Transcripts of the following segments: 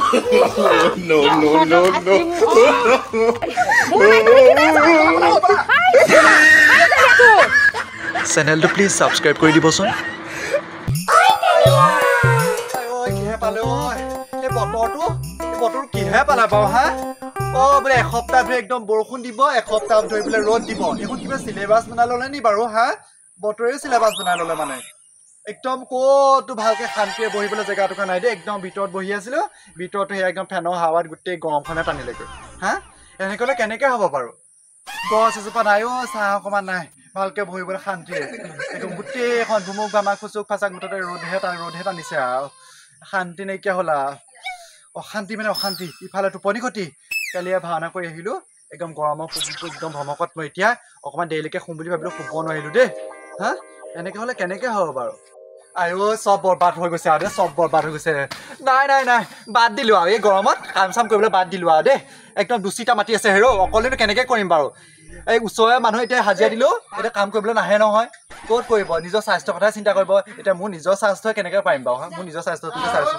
No, no, no, no. Channel to please subscribe কৰি দিবচোন। বতৰ কিহে পালা বাৰু হা বোলে এসপ্তাহ ধৰি একদম বৰষুণ দিব এসপ্তাহ ধৰি বোলে ৰ'দ দিব এখন কিবা চিলেবাছ বনাই ল'লে নি বাৰু হা বতৰে চিলেবাছ বনাই ল'লে মানে একদম ক'তো ভালকে শান্তিয়ে বহিবলৈ জেগা টুকা নাই দেই একদম ভিতৰত বহি আছিলো ভিতৰতো সেই একদম ফেনৰ হাৱাত গোটেই গৰমখনে টানিলেগৈ হা এনেকৈ হ'লে কেনেকৈ হ'ব বাৰু গছ এজোপা নাই চাহ অকণমান নাই ভালকে বহিবলৈ শান্তিয়ে একদম গোটেইখন ধুমুক গামাক খুচুক ফাচাক মুঠতে ৰ'দহে টানিছে আৰু শান্তি নাইকিয়া হ'ল অশান্তি মানে অশান্তি ইফালে টোপনি ক্ষতি কালিয়ে ভাওনা কৰি আহিলো একদম গৰমৰ একদম ভমকত মই এতিয়া অকণমান দেৰিলৈকে শুম বুলি ভাবিলো শুব নোৱাৰিলো দেই হা এনেকৈ হ'লে কেনেকৈ হ'ব বাৰু আইও চব বৰবাদ হৈ গৈছে আৰু চব বৰবাদ হৈ গৈছে নাই নাই নাই বাদ দিলো আৰু এই গৰমত কাম চাম কৰিবলৈ বাদ দিলো আৰু দেই একদম দুচিটা মাতি আছে হেৰ' অকলেনো কেনেকৈ কৰিম বাৰু এই ওচৰৰে মানুহ এতিয়া হাজিৰা দিলেও এতিয়া কাম কৰিবলৈ নাহে নহয় ক'ত কৰিব নিজৰ স্বাস্থ্যৰ কথাই চিন্তা কৰিব এতিয়া মোৰ নিজৰ স্বাস্থ্যই কেনেকৈ পাৰিম বাৰু হা মোৰ নিজৰ স্বাস্থ্যটোকে চাইছোঁ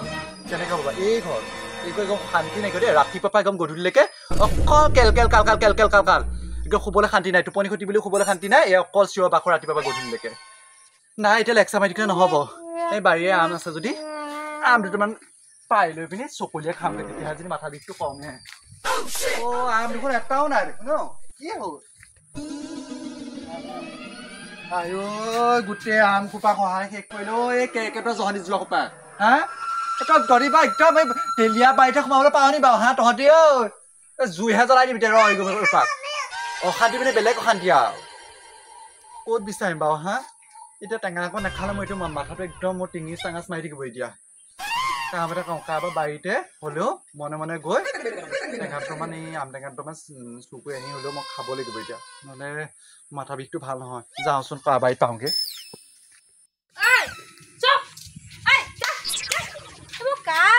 কেনেকৈ হ'ব এই ঘৰ এইটো একদম শান্তি নাইকিয়া দেই ৰাতিপুৱাৰ পৰা একদম গধূলিলৈকে অকল কেল একদম শুবলৈ শান্তি নাই টোপনি ক্ষতি বুলিও শুবলৈ শান্তি নাই এই অকল চিঞৰ বাখৰ ৰাতিপুৱাৰ পৰা গধূলিলৈকে নাই এতিয়া লেকচা মাৰি থাকিলে নহ'ব এই বাৰীৰে আম আছে যদি আম দুটামান পাই লৈ পিনি চকলিয়ে খামগৈ তেতিয়াহে যদি মাথা বিষটো কমহে আম দেখোন এটাও নাই দেখোন ন কি হ'ল আইও গোটেই আম খোপা সহায় শেষ কৰিলো এই কেৰ্কেটুৱা জহনি যোৱা খোপা হা একদম ধৰিবা একদম এই তেলীয়া বাৰীতে সোমাবলৈ পাওঁ নি বাৰু হা তহঁতি জুইহে জ্বলাই দিবি ৰ এইপাক অশান্তি মানে বেলেগ অশান্তি আৰু ক'ত বিচাৰিম বাৰু হা এতিয়া টেঙা আকৌ নাখালে মই এইটো মাথাটো একদম মোৰ টিঙি চাঙাচ মাৰি থাকিব এতিয়া কাম এটা কওঁ কাৰোবাৰ বাৰীতে হ'লেও মনে মনে গৈ টেঙাটো মানে এই আম টেঙাটো মানে চুৰ কৰি আনি হ'লেও মই খাব লাগিব এতিয়া নহ'লে মাথা বিষটো ভাল নহয় যাওঁচোন কাৰোবাৰ বাৰীত পাওঁগৈ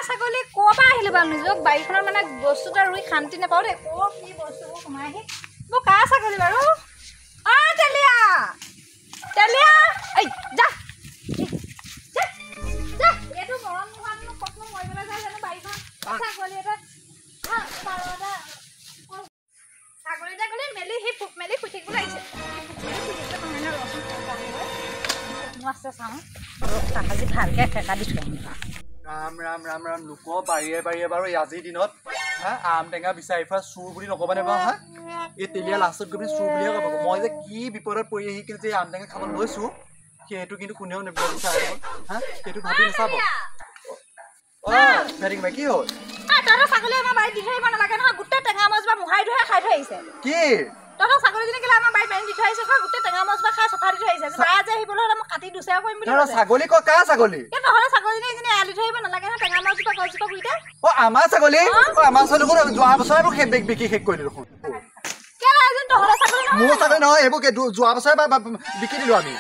ছাগলী ক'ৰ পৰা আহিলে বাৰু নিজক বাৰীখনত মানে বস্তু এটা ৰুই শান্তি নাপাওঁ দেই ক'ৰ কি বস্তুবোৰ সোমাই আহি মোৰ কাৰ ছাগলী বাৰু তেলীয়া তেলীয়া এই যা এইটো মৰম নোহোৱানো ক'ত মৰিবলৈ যায় জানো বাৰীখন ছাগলী এটা ছাগলী এটা গ'লে মেলি সি ফুক মেলি শুই থাকিবলৈ আহিছে আছে চাওঁ আজি ভালকৈ ঠেকা দি থৈ ৰাম ৰাম ৰাম ৰাম লোকৰ বাৰীয়ে বাৰীয়ে বাৰু আজিৰ দিনত হা আম টেঙা বিচাৰি ফুৰা চুৰ বুলি নক'বানে বাৰু হা এই তেলীয়া লাষ্টত গৈ পিনি চুৰ বুলিয়ে ক'ব মই যে কি বিপদত পৰি আহি কিন্তু যে আম টেঙা খাব লৈছোঁ সেইটো কিন্তু কোনেও নিবিচাৰে হা সেইটো ভাবি নাচাব ভেৰিং বাই কি হ'ল তহঁতৰ ছাগলী আমাৰ বাৰীত দি থৈ আহিব নালাগে নহয় গোটেই টেঙা মজবা মোহাৰি ধুৱাই খাই থৈ আহিছে কি তহঁতৰ ছাগলীজনী কেলে আমাৰ বাৰীত পানী দি থৈ আহিছে গোটেই টেঙা মজবা খাই চফা দি থৈ আহিছে তাই আজি আহিবলৈ হ'লে মই কাটি দুচেৰা কৰিম বুলি ছাগলী ক কাৰ ছাগলী তহঁতৰ ছাগলীজনী এজনী এৰালি থৈ আহিব নালাগে নহয় টেঙা মজবা গছজোপা গুৰিতে আমাৰ ছাগলী আমাৰ ছাগলী যোৱা বছৰে মোক বিকি শেষ কৰিলো দেখোন মোৰ ছাগলী নহয় এইবোৰ যোৱা বছৰে বিকি দিলো আমি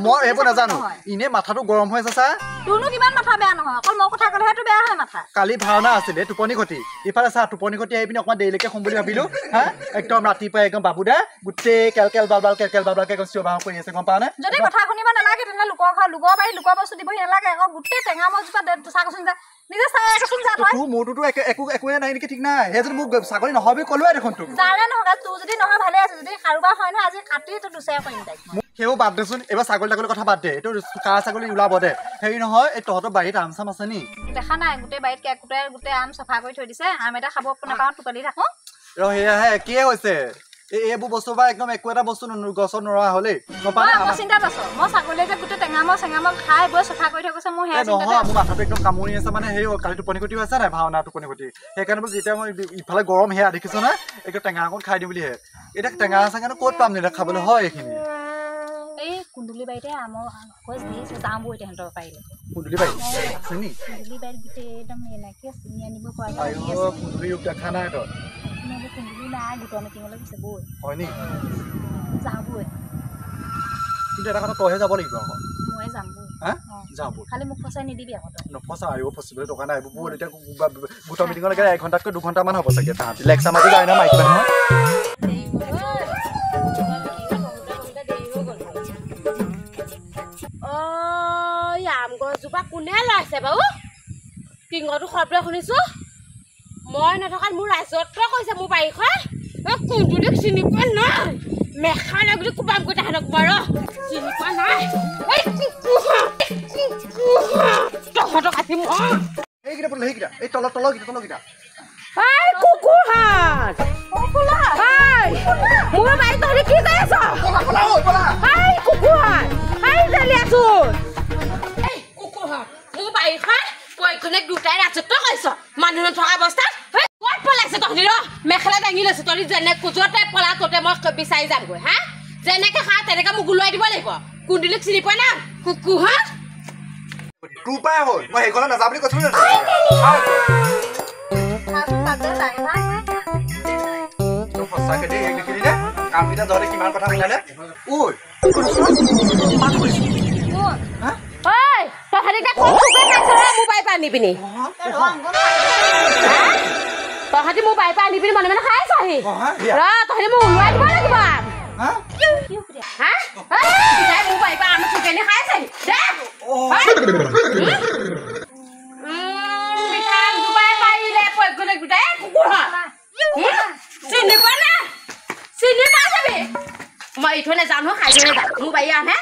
মই এইবোৰ নাজানো এনে মাথাটো গৰম হৈ আছে চা তোৰনো কিমান মাথা বেয়া নহয় অকল মোৰ কথা ক'লেহে তোৰ বেয়া হয় মাথা কালি ভাওনা আছিলে টোপনি ক্ষতি ইফালে চা টোপনি ক্ষতি আহি পিনি অকণমান দেৰিলৈকে শুম বুলি ভাবিলো হা একদম ৰাতিপুৱাই একদম বাবুদা গোটেই কেলকেল বালকে একদম চিঞৰ বাহৰ কৰি আছে গম পাওঁ নে যদি কথা শুনিব নালাগে তেনেহ'লে লোকৰ ঘৰ লোকৰ বাৰী লোকৰ বস্তু দিবহি নালাগে আকৌ গোটেই টেঙা মজজোপা চাচোন যা নিজে চাই একচোন যা তই মোৰটোতো একোৱে নাই নেকি ঠিক নাই সেই যদি মোক ছাগলী নহয় বুলি ক'লোৱে দেখোন তোক যাৰে নহওক তোৰ যদি নহয় ভালে আছে যদি কাৰোবাৰ হয় নহয় আজি কাটি তোৰ দুচেৰা কৰিম তাইক সেইবোৰ বাদ দেচোন এইবাৰ ছাগলী তাগলীৰ কথা বাদ দে এইটো কাৰ ছাগলী ওলাব দে হেৰি নহয় এই তহঁতৰ বাৰীত আম চাম আছে নি দেখা নাই গোটেই বাৰীত কেকুটাই গোটেই আম চফা কৰি থৈ দিছে আম এটা খাব নাপাওঁ টোপনি থাকোঁ সেয়াহে একেই হৈছে এইবোৰ বস্তু বা একদম একো এটা বস্তু গছত নৰৱা হ'লেই মই চিন্তাত আছো মই ছাগলীয়ে যে গোটেই টেঙামল চেঙামল খাই বৈ চফা কৰি থৈ গৈছে মোৰ সেয়া নহয় মোৰ মাথাটো একদম কামুৰি আছে মানে সেই কালি টোপনি ক্ষতি হৈছে নাই ভাওনা টোপনি ক্ষতি সেইকাৰণে বোলো যেতিয়া মই ইফালে গৰম সেয়া দেখিছো না একদম টেঙা অকণ খাই দিম বুলিহে এতিয়া টেঙা চেঙানো ক'ত পাম নিলে খাবলৈ হয় এইখিনি এই কুন্দুলি বাৰীতে আমৰ গছ দি আছে যাওঁ বৈ তেহেঁতৰ পাৰিলে কুন্দুলি বাৰী আছে নি কুন্দুলি বাৰীত গোটেই একদম এনেকৈ চিনি আনিব পৰা কুন্দুলি দেখা নাই তই কুন্দুলি নাই গোটৰ মিটিঙলৈ গৈছে বৈ হয় নি যাওঁ বৈ কিন্তু এটা কথা তইহে যাব লাগিব আকৌ মই যাম বৈ যাওঁ বৈ খালি মোক ফচাই নিদিবি আকৌ তই নফচা আৰু ফচিবলৈ টকা নাই এইবোৰ এতিয়া গোটৰ মিটিঙলৈকে 1 ঘণ্টাতকৈ 2 ঘণ্টামান হ'ব চাগে তাহাঁতি লেকচা মাতি যায় ন মাইকী মানুহ আম গছজোপা কোনে লাইছে বাৰু টিঙৰটো শব্দ শুনিছো মই নথকাত মোৰ ৰাজত্ব কৈছে মোৰ বাৰীখন কোনটোক চিনি পোৱা নাই মেখালে বুলি কুবাম গৈ তাহাঁতক বাৰু চিনি পোৱা নাই তহঁতক কাটি মই এইকেইটা বোলে সেইকেইটা এই তলকেইটা কুকুৰহাত মোৰ বাৰী তহঁতি কি কৰি আছ কুকুৰহাত তেলিয়াচোন কুকুৰহাত মোৰ বাৰীখন পৰীক্ষণে দুটাই ৰাজত্ব কৰিছ মানুহ নথকা অৱস্থাত ক'ত পলাইছে তহঁতি ৰ মেখেলা দাঙি লৈছো তহঁতি যেনে য'তে পলা ত'তে মই বিচাৰি যামগৈ হা যেনেকে খা তেনেকে মোক ওলোৱাই দিব লাগিব কুন্দুলিক চিনি পোৱা না কুকুৰহাত তোৰ পাই হ'ল মই সেইখনত নাযাওঁ বুলি কৈছিলো সঁচাকে দেই দেখিলি নে কামকেইটা ধৰে কিমান কথা মিলালে ঐ তহঁতি মোৰ বাৰীৰ পৰা আনি পিনি মনে মনে খাই আছহি তহঁতি মোক ওলোৱাই দিব লাগিব মোৰ বাৰীৰ পৰা আমি চুকেনি খাই আছহি মই ইথলে যাম নহয় খাই থৈ যাম মোৰ বাৰী আহে